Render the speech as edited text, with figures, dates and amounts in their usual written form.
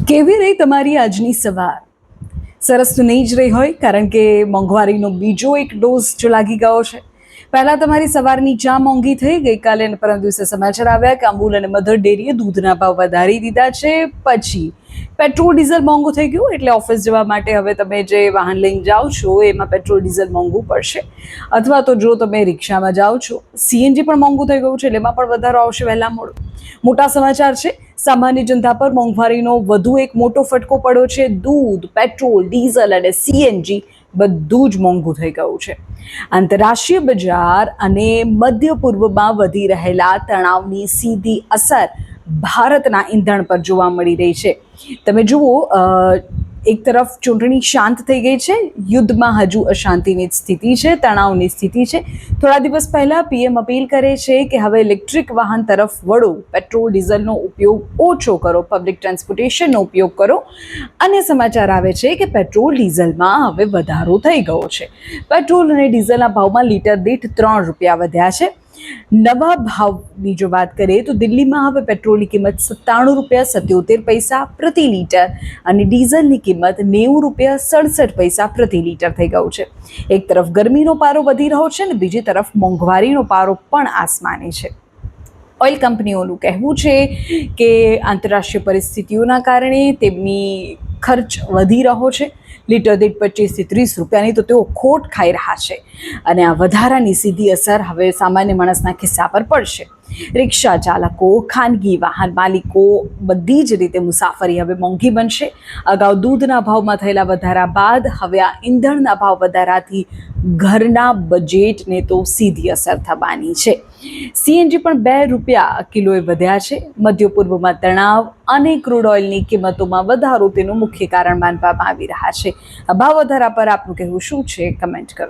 કેવી રહી તમારી આજની સવાર? સરસ તો નહીં જ રહી હોય, કારણ કે મોંઘવારીનો બીજો એક ડોઝ જો લાગી ગયો છે. પહેલા તમારી સવારની ચા મોંઘી થઈ ગઈકાલે અને પરમ દિવસે સમાચાર આવ્યા કે અમૂલ અને મધર ડેરીએ દૂધના ભાવ વધારી દીધા છે. પછી પેટ્રોલ ડીઝલ મોંઘું થઈ ગયું, એટલે ઓફિસ જવા માટે હવે તમે જે વાહન લઈને જાઓ છો એમાં પેટ્રોલ ડીઝલ મોંઘું પડશે. અથવા તો જો તમે રિક્ષામાં જાઓ છો, સીએનજી પણ મોંઘું થઈ ગયું છે, એટલે એમાં પણ વધારો આવશે વહેલા મોડું. મોટા સમાચાર છે. સામાન્ય જનતા પર મોંઘવારીનો વધુ એક મોટો ફટકો પડ્યો છે. દૂધ, પેટ્રોલ, ડીઝલ અને સીએનજી બધું જ મોંઘું થઈ ગયું છે. આંતરરાષ્ટ્રીય બજાર અને મધ્ય પૂર્વમાં વધી રહેલા તણાવની સીધી અસર ભારતના ઈંધણ પર જોવા મળી રહી છે. તમે જુઓ, એક તરફ ચૂંટણી શાંત થઈ ગઈ છે, યુદ્ધમાં હજુ અશાંતિની સ્થિતિ છે, તણાવની સ્થિતિ છે. થોડા દિવસ પહેલા પીએમ અપીલ કરે છે કે હવે ઇલેક્ટ્રિક વાહન તરફ વળો, પેટ્રોલ ડીઝલનો ઉપયોગ ઓછો કરો, પબ્લિક ટ્રાન્સપોર્ટેશનનો ઉપયોગ કરો. અને સમાચાર આવે છે કે પેટ્રોલ ડીઝલમાં હવે વધારો થઈ ગયો છે. પેટ્રોલ અને ડીઝલના ભાવમાં લીટર દીઠ 3 રૂપિયા વધ્યા છે. નવા ભાવની જો વાત કરીએ તો દિલ્હીમાં હવે પેટ્રોલની કિંમત 97.77 પ્રતિ લીટર અને ડીઝલની કિંમત 90.67 પ્રતિ લીટર થઈ ગયું છે. એક તરફ ગરમીનો પારો વધી રહ્યો છે અને બીજી તરફ મોંઘવારીનો પારો પણ આસમાને છે. ઓઇલ કંપનીઓનું કહેવું છે કે આંતરરાષ્ટ્રીય પરિસ્થિતિઓના કારણે તેમની ખર્ચ વધી રહ્યો છે. લીટર દીઠ 25 થી 30 રૂપિયાની તો તેઓ ખોટ ખાઈ રહ્યા છે. અને આ વધારાની સીધી અસર હવે સામાન્ય માણસના ખિસ્સા પર પડશે. રિક્ષા ચાલકો, ખાનગી વાહન માલિકો, બધી જ રીતે મુસાફરી હવે મોંઘી બનશે. અગાઉ દૂધના ભાવમાં થયેલા વધારા બાદ હવે આ ઈંધણના ભાવ વધારાથી ઘરના બજેટને તો સીધી અસર થવાની છે. સીએનજી પણ 2 રૂપિયા કિલોએ વધ્યા છે. મધ્ય પૂર્વમાં તણાવ અને ક્રૂડ ઓઇલની કિંમતોમાં વધારો તેનું મુખ્ય કારણ માનવામાં આવી રહ્યા છે. ભાવ વધારા પર આપનું કહેવું શું છે? કમેન્ટ કરો.